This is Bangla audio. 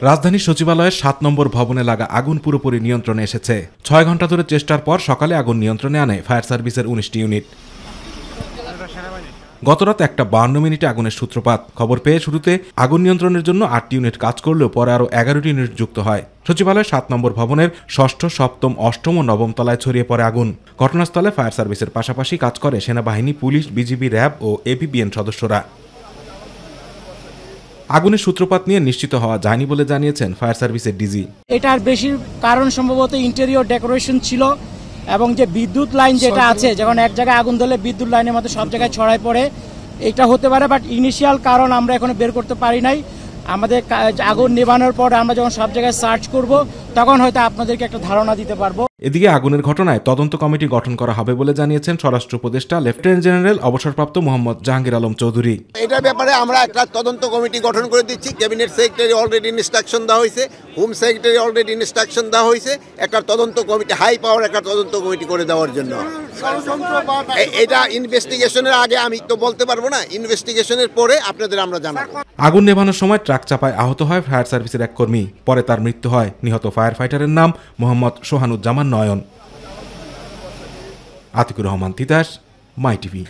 রাজধানীর সচিবালয়ের ৭ নম্বর ভবনে লাগা আগুন পুরোপুরি নিয়ন্ত্রণে এসেছে। ৬ ঘণ্টা ধরে চেষ্টার পর সকালে আগুন নিয়ন্ত্রণে আনে ফায়ার সার্ভিসের ১৯টি ইউনিট। গতরাত ১:৫২ মিনিটে আগুনের সূত্রপাত। খবর পেয়ে শুরুতে আগুন নিয়ন্ত্রণের জন্য ৮টি ইউনিট কাজ করলেও পরে আরও ১১টি ইউনিট যুক্ত হয়। সচিবালয়ের ৭ নম্বর ভবনের ৬ষ্ঠ, ৭ম, ৮ম ও ৯ম তলায় ছড়িয়ে পড়ে আগুন। ঘটনাস্থলে ফায়ার সার্ভিসের পাশাপাশি কাজ করে সেনাবাহিনী, পুলিশ, বিজিবি, র্যাব ও এপিবিএন সদস্যরা। আগুনের সূত্রপাত নিয়ে নিশ্চিত হওয়া যায়নি বলে জানিয়েছেন ফায়ার সার্ভিসের ডিজি। এটার বেশি কারণ সম্ভবত ইন্টেরিয়র ডেকোরেশন ছিল এবং যে বিদ্যুৎ লাইন যেটা আছে, যখন এক জায়গায় আগুন ধরলে বিদ্যুৎ লাইনের মধ্যে সব জায়গায় ছড়ায় পড়ে, এটা হতে পারে। বাট ইনিশিয়াল কারণ আমরা এখনো বের করতে পারি নাই। আমাদের আগুন নেভানোর পর আমরা যখন সব জায়গায় সার্চ করব তখন হয়তো আপনাদেরকে একটা ধারণা দিতে পারবো। এদিকে আগুনের ঘটনায় তদন্ত কমিটি গঠন করা হবে বলে জানিয়েছেন স্বরাষ্ট্র উপদেষ্টা লেফটেন্যান্ট জেনারেল অবসরপ্রাপ্ত মোহাম্মদ জাহাঙ্গীর আলম চৌধুরী। এটার ব্যাপারে আমরা একটা তদন্ত কমিটি গঠন করে দিচ্ছি। ক্যাবিনেট সেক্রেটারি অলরেডি ইনস্ট্রাকশন দেওয়া হয়েছে, হোম সেক্রেটারি অলরেডি ইনস্ট্রাকশন দেওয়া হয়েছে একটা তদন্ত কমিটি, হাই পাওয়ার একটা তদন্ত কমিটি করে দেওয়ার জন্য। এটা ইনভেস্টিগেশনের আগে আমি তো বলতে পারবো না, ইনভেস্টিগেশনের পরে আপনাদের আমরা জানাবো। আগুন নেভানোর সময় ট্রাক চাপায় আহত হয় ফায়ার সার্ভিসের এক কর্মী। পরে তার মৃত্যু হয়। নিহত ফায়ার ফাইটারের নাম মোহাম্মদ সোহানুজ্জামান নয়ন। আতিকুর রহমান তিতাস, মাই টিভি।